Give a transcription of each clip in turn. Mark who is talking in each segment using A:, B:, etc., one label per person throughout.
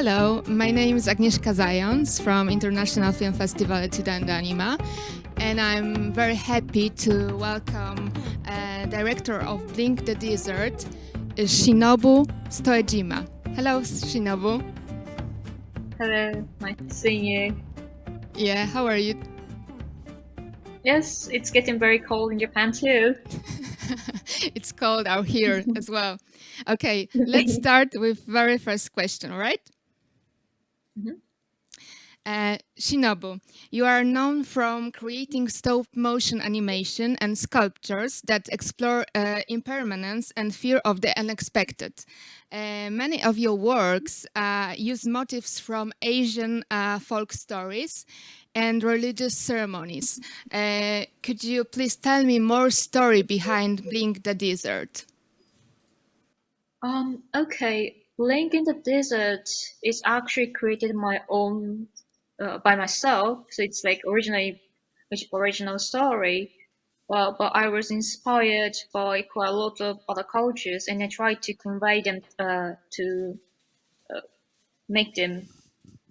A: Hello, my name is Agnieszka Zając from International Film Festival ETIUDA&Anima, and I'm very happy to welcome director of Blink the Desert, Shinobu Soejima. Hello, Shinobu.
B: Hello, nice seeing you.
A: Yeah, how are you?
B: Yes, it's getting very cold in Japan too.
A: It's cold out here as well. Okay, let's start with very first question, all right?
B: Mhm.
A: Shinobu, you are known from creating stop-motion animation and sculptures that explore impermanence and fear of the unexpected. Many of your works use motifs from Asian folk stories and religious ceremonies. Could you please tell me more story behind Blink the Desert?
B: Okay. Link in the Desert is actually created my own by myself, so it's like original story. But I was inspired by quite a lot of other cultures, and I tried to convey them to make them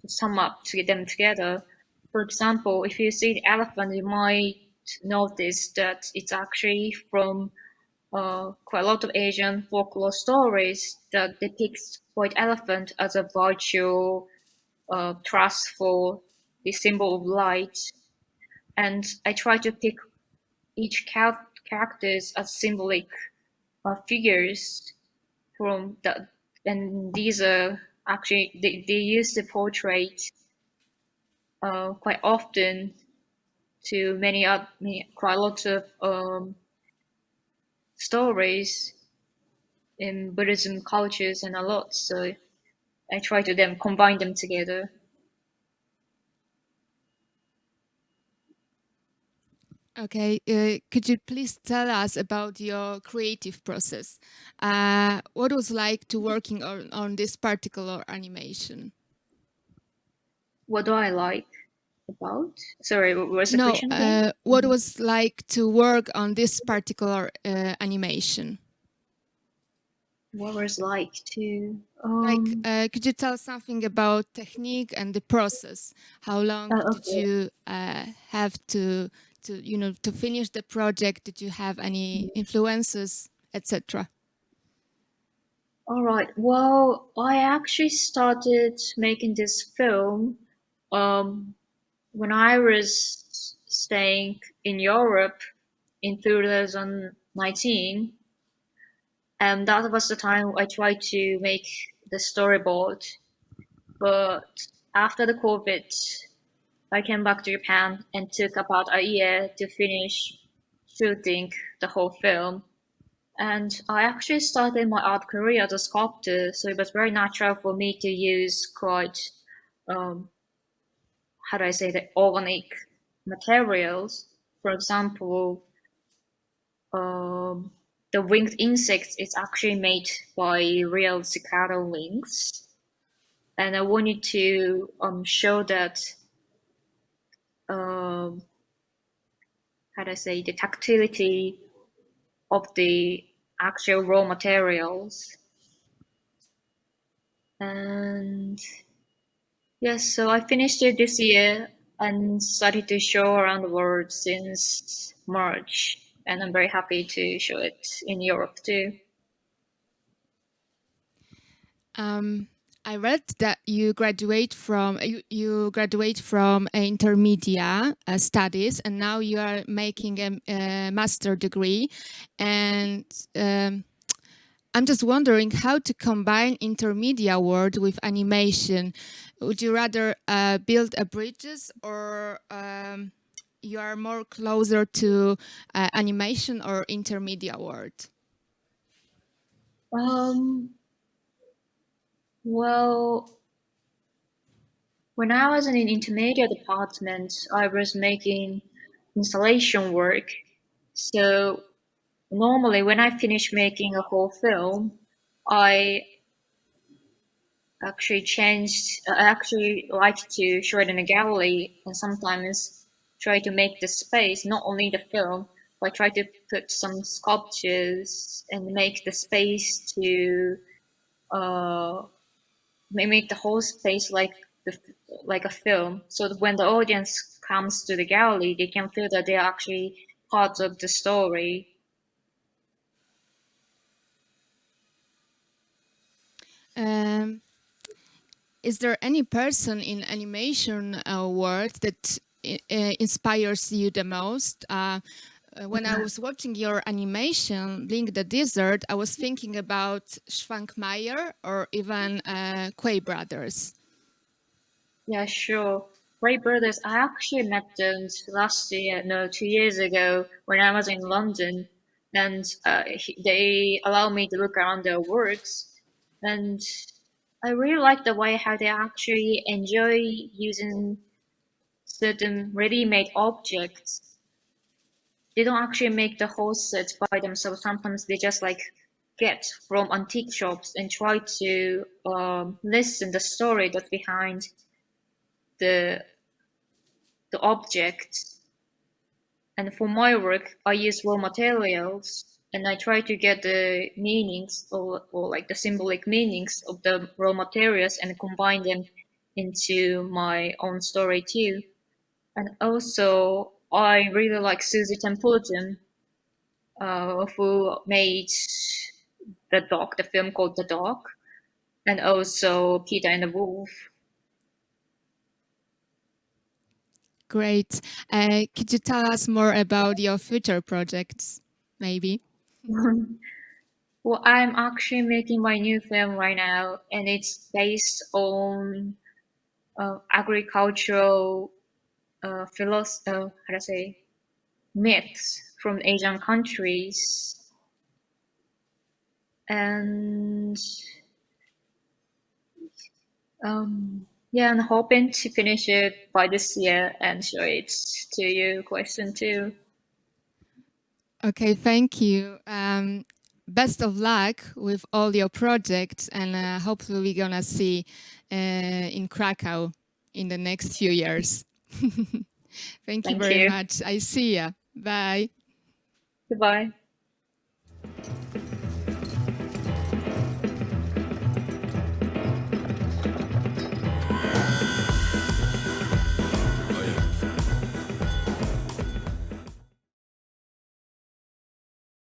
B: sum up to get them together. For example, if you see the elephant, you might notice that it's actually from quite a lot of Asian folklore stories that depicts white elephant as a virtue, trustful, the symbol of light. And I try to pick each characters as symbolic figures from that, and these are actually they use the portrait quite often to quite a lot of stories in Buddhism cultures and a lot. So I try to then combine them together.
A: Okay, could you please tell us about your creative process? What was like to working on this particular animation?
B: What do I like about? Sorry, what was the
A: No,
B: question again?
A: what was like to work on this particular animation?
B: What was like to
A: Could you tell something about technique and the process? How long did
B: okay.
A: you have to to finish the project? Did you have any influences, etc.?
B: All right. Well, I actually started making this film when I was staying in Europe in 2019. And that was the time I tried to make the storyboard. But after the COVID, I came back to Japan and took about a year to finish shooting the whole film. And I actually started my art career as a sculptor, so it was very natural for me to use quite, um, how do I say, the organic materials. For example, um, the winged insects is actually made by real cicada wings. And I wanted to show that, um, how do I say, the tactility of the actual raw materials. And yes, so I finished it this year and started to show around the world since March. And I'm very happy to show it in Europe too.
A: I read that you graduate from intermediate studies, and now you are making a master degree. And I'm just wondering how to combine intermediate world with animation. Would you rather build a bridges, or you are more closer to animation or intermediate world?
B: Well, when I was in an intermediate department, I was making installation work. So normally when I finish making a whole film, I I actually like to show it in a gallery and sometimes try to make the space, not only the film, but try to put some sculptures and make the space to uh, make the whole space like a film, so that when the audience comes to the gallery, they can feel that they're actually part of the story.
A: Is there any person in animation world that inspires you the most? When I was watching your animation, Blink the Desert, I was thinking about Schwankmajer or even Quay Brothers.
B: Yeah, sure. Ray Brothers, I actually met them last year, no, 2 years ago when I was in London, and they allowed me to look around their works, and I really like the way how they actually enjoy using certain ready-made objects. They don't actually make the whole set by themselves. Sometimes they just like get from antique shops and try to listen the story that's behind the object. And for my work, I use raw materials and I try to get the meanings or like the symbolic meanings of the raw materials and combine them into my own story too. And also, I really like Susie Templeton, who made the film called The Dog, and also Peter and the Wolf.
A: Great. Could you tell us more about your future projects, maybe?
B: Well, I'm actually making my new film right now, and it's based on agricultural how to say, myths from Asian countries. And yeah, I'm hoping to finish it by this year and show it to you, question too.
A: Okay, thank you. Best of luck with all your projects, and hopefully we're gonna see in Krakow in the next few years. Thank you
B: Thank
A: very
B: you.
A: much. I see ya. Bye.
B: Goodbye.